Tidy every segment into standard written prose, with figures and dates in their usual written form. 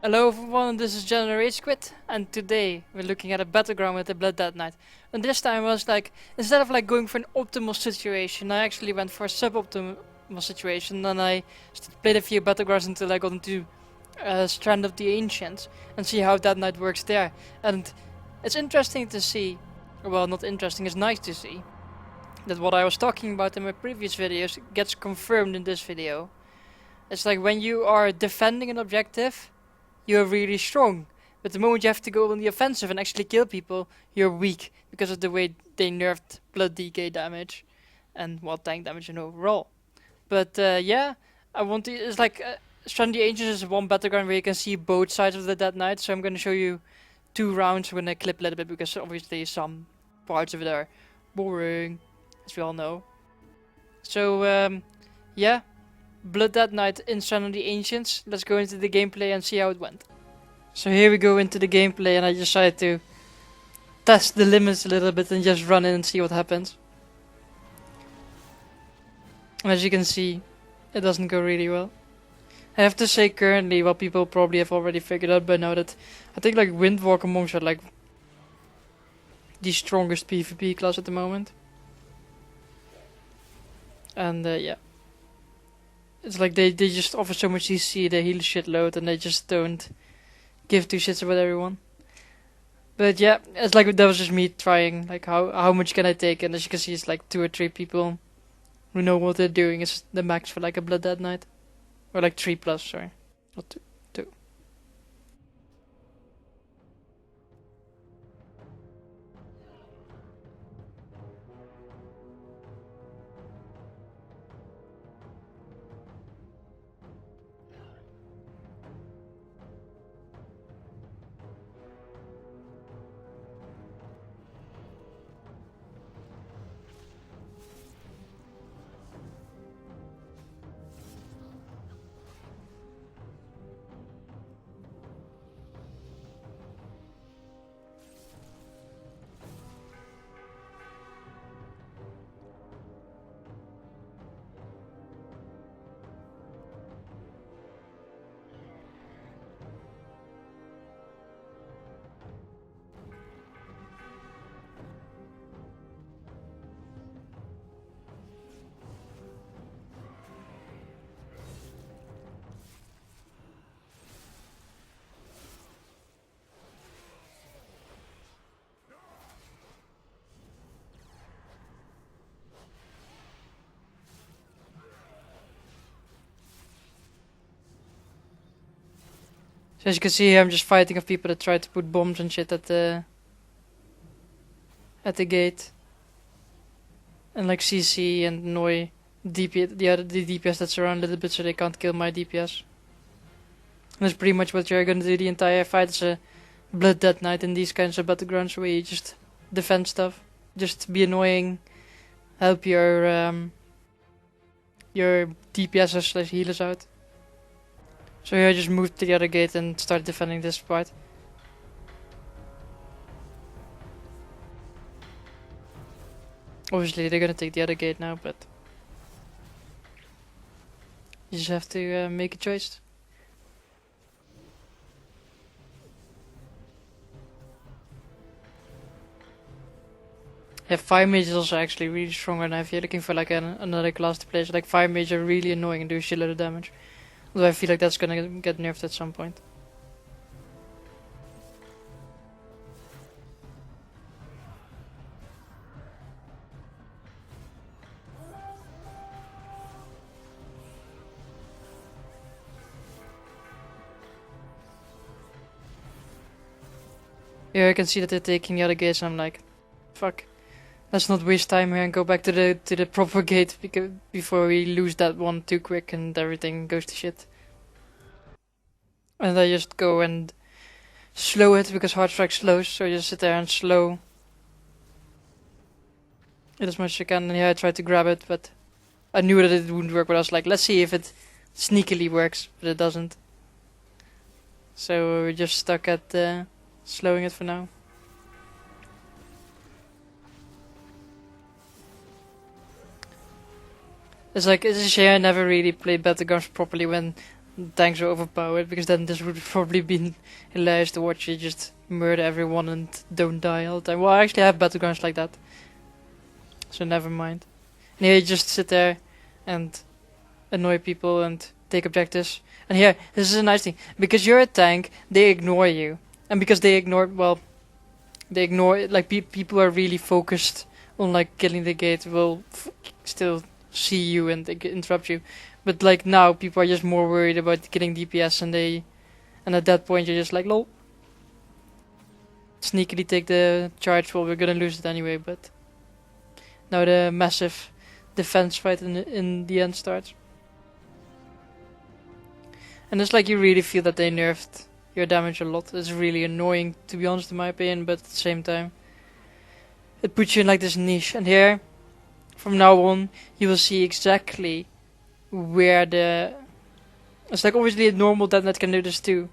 Hello everyone, this is General Rage Quit, and today we're looking at a battleground with the Blood Dead Knight. And this time I was like, instead of like going for an optimal situation, I actually went for a suboptimal situation, and I played a few battlegrounds until I got into Strand of the Ancients, and see how that knight works there. And it's interesting to see, well not interesting, it's nice to see, that what I was talking about in my previous videos gets confirmed in this video. It's like when you are defending an objective, you're really strong. But the moment you have to go on the offensive and actually kill people, you're weak because of the way they nerfed blood DK damage and tank damage and overall. But yeah, I want to. It's like Strand of the Ancients is one battleground where you can see both sides of the Dead Knight. So I'm going to show you 2 rounds. I'm going to clip a little bit because obviously some parts of it are boring, as we all know. So yeah, Blood Dead Knight in Strand of the Ancients. Let's go into the gameplay and see how it went. So here we go into the gameplay, and I decided to test the limits a little bit and just run in and see what happens. And as you can see, it doesn't go really well. I have to say currently, what people probably have already figured out by now, that I think like Windwalker monks are like the strongest PvP class at the moment. And yeah. It's like they just offer so much CC, they heal a shitload, and they just don't give two shits about everyone. But yeah, it's like that was just me trying, like how much can I take, and as you can see it's like 2 or 3 people who know what they're doing. It's the max for like a Blood Dead Knight. Or like 3 plus, sorry. Not 2. So as you can see here, I'm just fighting with people that try to put bombs and shit at the gate. And like CC and annoy the DPS that surround a little bit so they can't kill my DPS. And that's pretty much what you're gonna do the entire fight. It's a Blood Dead Knight in these kinds of battlegrounds where you just defend stuff. Just be annoying, help your DPSers slash healers out. So here I just moved to the other gate and started defending this part. Obviously they're gonna take the other gate now, but you just have to make a choice. Yeah, Fire Mage is also actually really strong right now if you're looking for like another class to play. So like Fire Mage are really annoying and do a shitload of damage. Although I feel like that's gonna get nerfed at some point. Here I can see that they're taking the other gates, and I'm like, fuck. Let's not waste time here and go back to the proper gate before we lose that one too quick and everything goes to shit. And I just go and slow it because hard strike slows, so you just sit there and slow it as much as you can. And yeah, I tried to grab it, but I knew that it wouldn't work. But I was like, let's see if it sneakily works, but it doesn't. So we're just stuck at slowing it for now. It's like, it's a shame I never really played Battlegrounds properly when tanks are overpowered, because then this would probably be hilarious to watch you just murder everyone and don't die all the time. Well, I actually have battlegrounds like that, so never mind. And here you just sit there and annoy people and take objectives. And here, this is a nice thing, because you're a tank, they ignore you, and because they ignore, well, they ignore, like, people are really focused on like killing the gate will still see you and they interrupt you. But like now, people are just more worried about getting DPS, and at that point you're just like, lol. Sneakily take the charge. Well, we're gonna lose it anyway, but now the massive defense fight in the end starts. And it's like you really feel that they nerfed your damage a lot. It's really annoying, to be honest, in my opinion, but at the same time, it puts you in like this niche. And here, from now on, you will see exactly where the... It's like obviously a normal deathnet can do this too.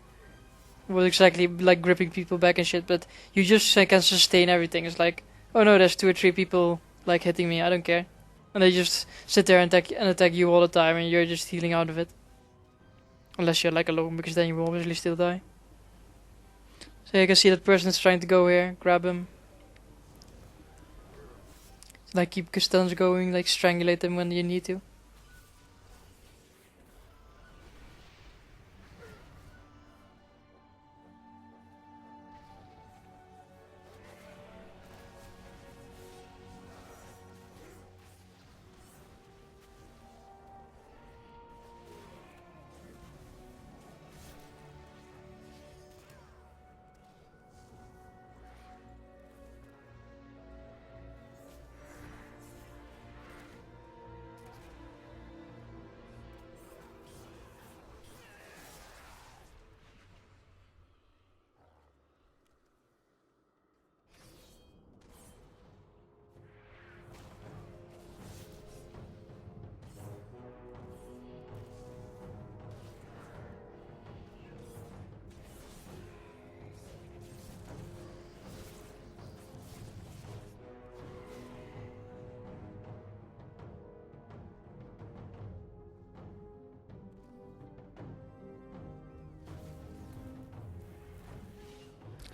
With exactly like gripping people back and shit, but you just can sustain everything. It's like, oh no, there's 2 or 3 people like hitting me, I don't care. And they just sit there and attack you all the time, and you're just healing out of it. Unless you're like alone, because then you will obviously still die. So you can see that person is trying to go here, grab him. Like keep stuns going, like strangulate them when you need to.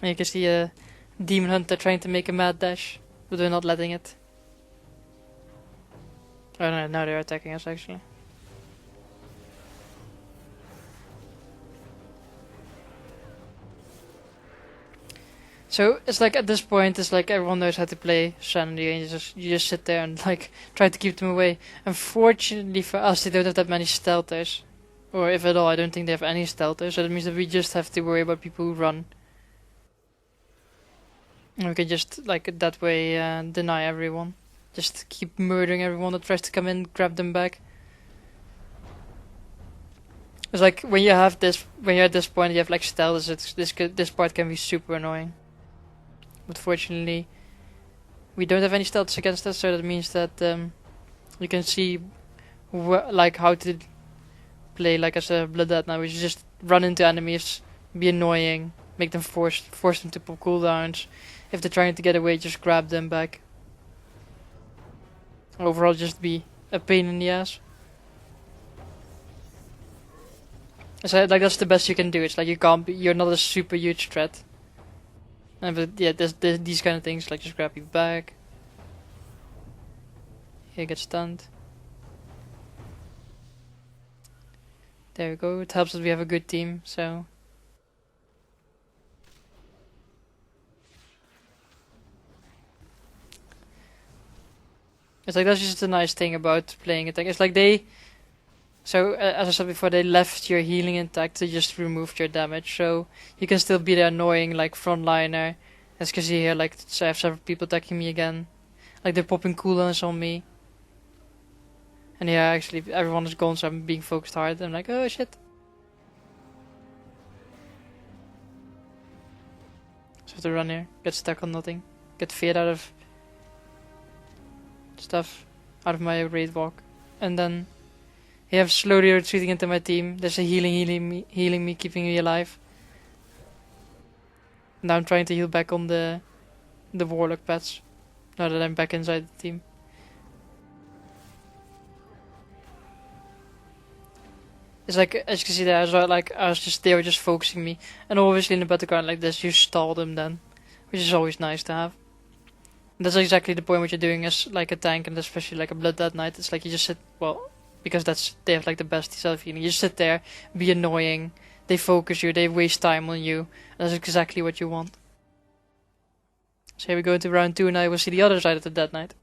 And you can see a demon hunter trying to make a mad dash, but we're not letting it. Oh no, now they're attacking us actually. So it's like at this point, it's like everyone knows how to play Sanity, and you just sit there and like try to keep them away. Unfortunately for us, they don't have that many stealthers, or if at all, I don't think they have any stealthers. So that means that we just have to worry about people who run. And we can just like that way deny everyone. Just keep murdering everyone that tries to come in, grab them back. It's like when you have this, when you're at this point, you have like stealth. This part can be super annoying. But fortunately, we don't have any stealths against us, so that means that you can see like how to play like as a Blood Death now. We just run into enemies, be annoying, make them force them to pull cooldowns. If they're trying to get away, just grab them back. Overall, just be a pain in the ass. So like that's the best you can do. It's like you're not a super huge threat. But yeah, these kind of things like just grab you back. Here, get stunned. There we go. It helps that we have a good team. So. It's like that's just a nice thing about playing a tank. It's like so as I said before, they left your healing intact, they just removed your damage, so you can still be the annoying like frontliner. As you can see here, like I have several people attacking me again, like they're popping cooldowns on me. And yeah, actually everyone is gone, so I'm being focused hard. I'm like, oh shit. So I have to run here, get stuck on nothing, get feared out of stuff, out of my raid walk, and then you have slowly retreating into my team. There's a healing me, keeping me alive. Now I'm trying to heal back on the warlock patch. Now that I'm back inside the team. It's like, as you can see there, they were just focusing me. And obviously in the battleground like this, you stall them then. Which is always nice to have. And that's exactly the point what you're doing as like a tank, and especially like a Blood Dead Knight. It's like you just sit, well, because they have like the best self healing. You just sit there, be annoying, they focus you, they waste time on you. That's exactly what you want. So here we go into round 2, and I will see the other side of the Dead Knight.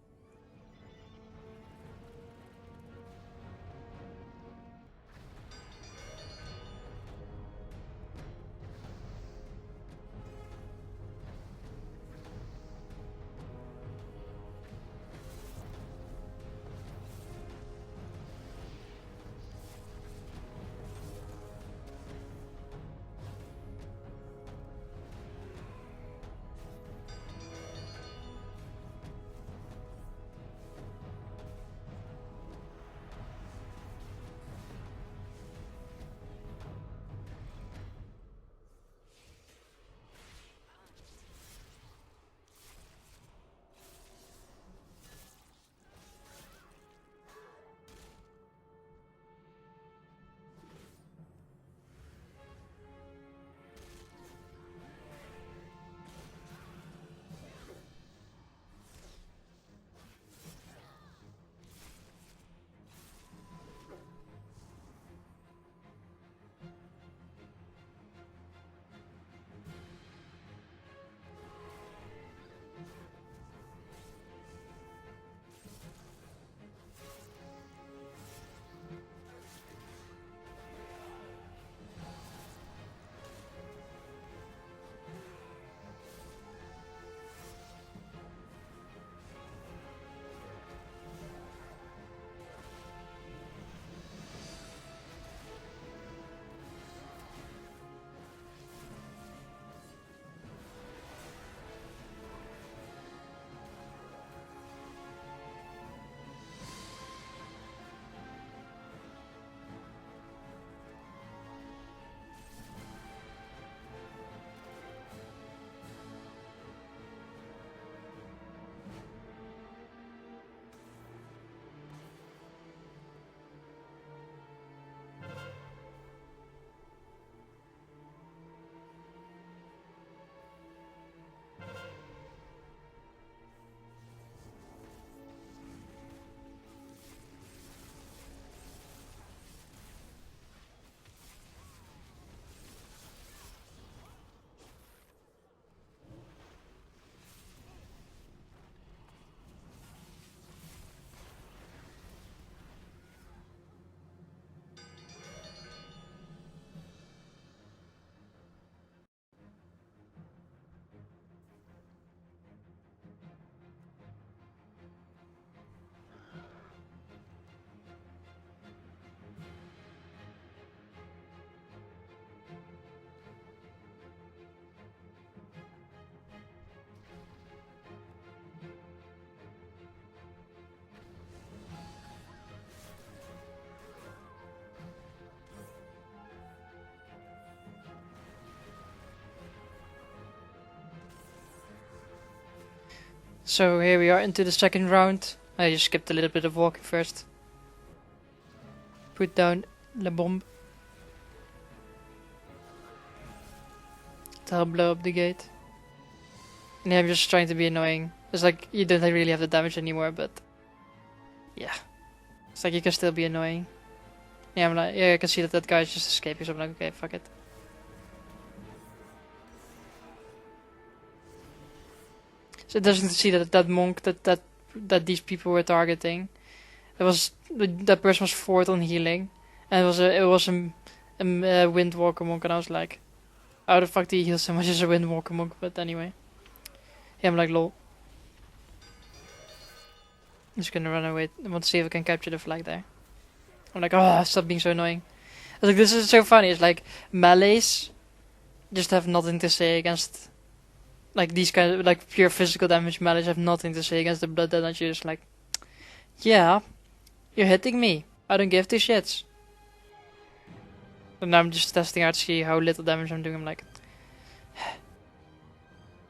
So here we are into the second round. I just skipped a little bit of walking first. Put down La Bombe to help blow up the gate. And yeah, I'm just trying to be annoying. It's like you don't really have the damage anymore, but yeah. It's like you can still be annoying. Yeah, I'm like, yeah, I can see that that guy's just escaping, so I'm like, okay, fuck it. So it doesn't see that monk that these people were targeting. That person was fourth on healing, and it was a Windwalker monk, and I was like, how the fuck do you heal so much as a Windwalker monk? But anyway, yeah, I'm like, lol. I'm just gonna run away. I want to see if I can capture the flag there. I'm like, oh, stop being so annoying. I was like, this is so funny. It's like melees just have nothing to say against. Like these kind of like pure physical damage melees have nothing to say against the Blood Dead, and you're just like, yeah, you're hitting me. I don't give two shits. And now I'm just testing out to see how little damage I'm doing. I'm like,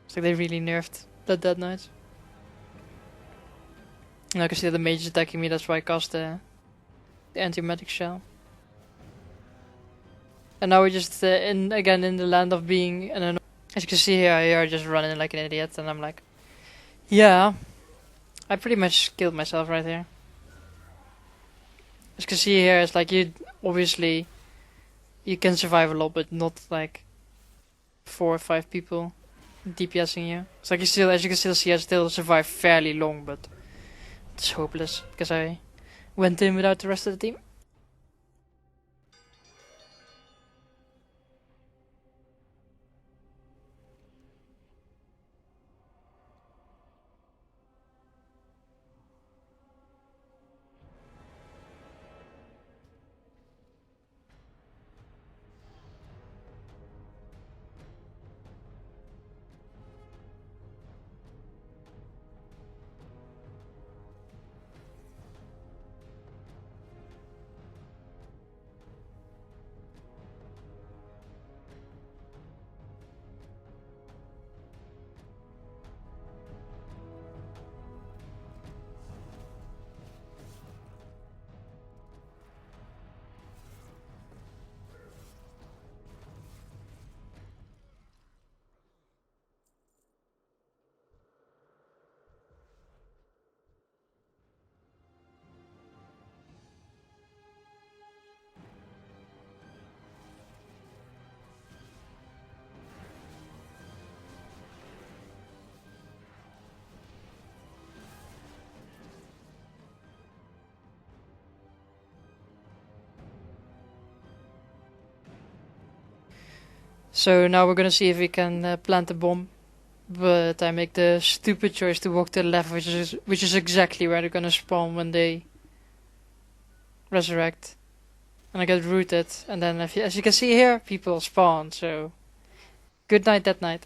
it's like they really nerfed Blood Dead Knights. And I can see that the mage is attacking me. That's why I cast the anti-magic shell. And now we're just in again in the land of being an. As you can see here, you're just running like an idiot, and I'm like, yeah, I pretty much killed myself right here. As you can see here, it's like you obviously you can survive a lot, but not like 4 or 5 people DPSing you. It's like you still, as you can still see, I still survived fairly long, but it's hopeless because I went in without the rest of the team. So now we're gonna see if we can plant a bomb. But I make the stupid choice to walk to the left, which is exactly where they're gonna spawn when they resurrect. And I get rooted, and then if you, as you can see here, people spawn. So good night that night.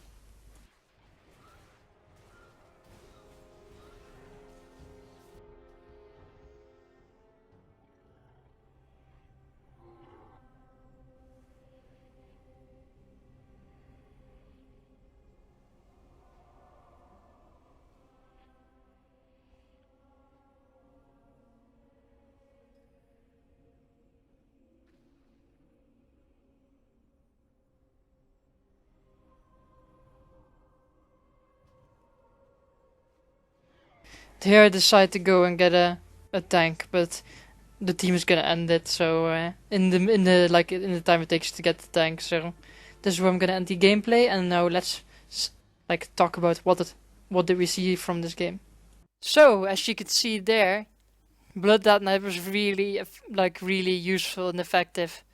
Here I decide to go and get a tank, but the team is gonna end it. So in the time it takes to get the tank, so this is where I'm gonna end the gameplay. And now let's like talk about what did we see from this game. So as you can see there, Blood that night was really like really useful and effective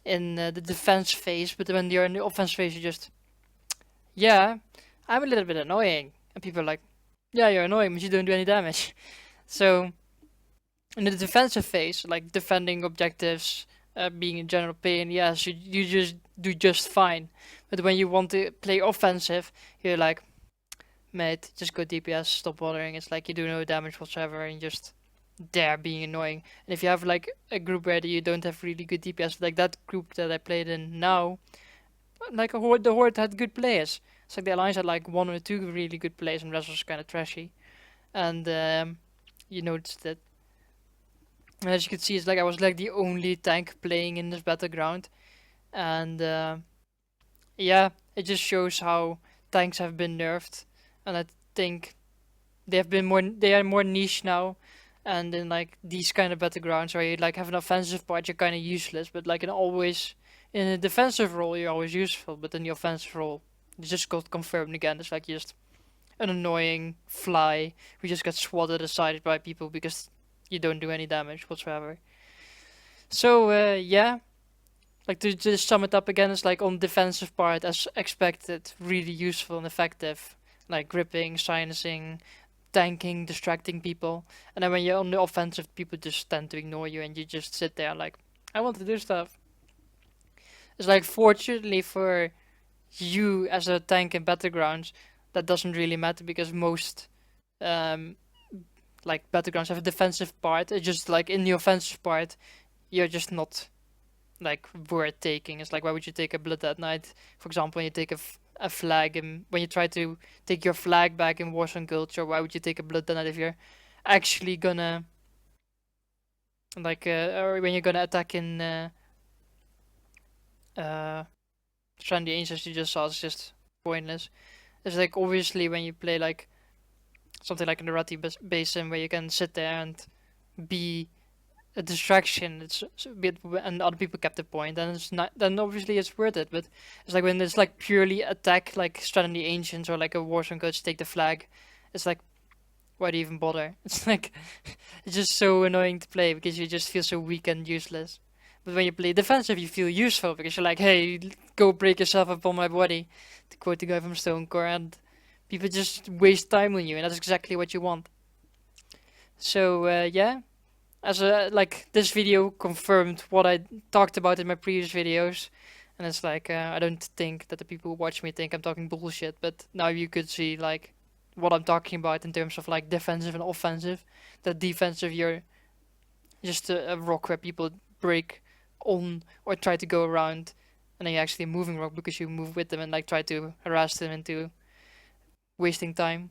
in the defense phase. But when you're in the offense phase, you just yeah, I'm a little bit annoying, and people are like, yeah, you're annoying, but you don't do any damage. So in the defensive phase, like defending objectives, being a general pain, yes, you just do just fine. But when you want to play offensive, you're like, mate, just go DPS, stop bothering. It's like you do no damage whatsoever, and just there being annoying. And if you have like a group where you don't have really good DPS, like that group that I played in now, like the Horde had good players. It's like the Alliance had like 1 or 2 really good players, and the rest was kind of trashy. And you noticed that. And as you can see, it's like I was like the only tank playing in this battleground, and yeah, it just shows how tanks have been nerfed, and I think they are more niche now. And in like these kind of battlegrounds where you like have an offensive part, you're kind of useless, but like in a defensive role, you're always useful. But in the offensive role, you just got confirmed again. It's like just an annoying fly who just gets swatted aside by people because you don't do any damage whatsoever. So yeah, like to just sum it up again, it's like on defensive part as expected, really useful and effective, like gripping, silencing, tanking, distracting people. And then when you're on the offensive, people just tend to ignore you, and you just sit there like, I want to do stuff. It's like fortunately for you as a tank in battlegrounds, that doesn't really matter because most um, like battlegrounds have a defensive part. It's just like in the offensive part, you're just not like worth taking. It's like why would you take a Blood that night, for example, when you take a flag, and when you try to take your flag back in Warzone Culture, why would you take a Blood that night if you're actually gonna like or when you're gonna attack in Strand the Ancients you just saw is just pointless. It's like obviously when you play like something like in the Rati Basin where you can sit there and be a distraction. And other people kept the point, then it's not. Then obviously it's worth it. But it's like when it's like purely attack, like Strand the Ancients or like a Warzone coach take the flag. It's like, why do you even bother? It's like it's just so annoying to play because you just feel so weak and useless. But when you play defensive, you feel useful because you're like, hey, go break yourself up on my body, to quote the guy from Stonecore, and people just waste time on you, and that's exactly what you want. So yeah, as a like this video confirmed what I talked about in my previous videos, and it's like I don't think that the people who watch me think I'm talking bullshit, but now you could see like what I'm talking about in terms of like defensive and offensive. The defensive, you're just a rock where people break on or try to go around, and then you're actually a moving rock because you move with them and like try to harass them into wasting time.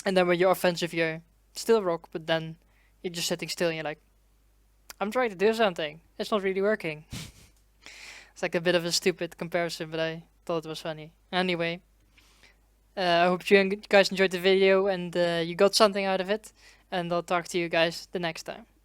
And then when you're offensive, you're still rock, but then you're just sitting still and you're like, I'm trying to do something. It's not really working. It's like a bit of a stupid comparison, but I thought it was funny. Anyway, I hope you guys enjoyed the video and you got something out of it. And I'll talk to you guys the next time.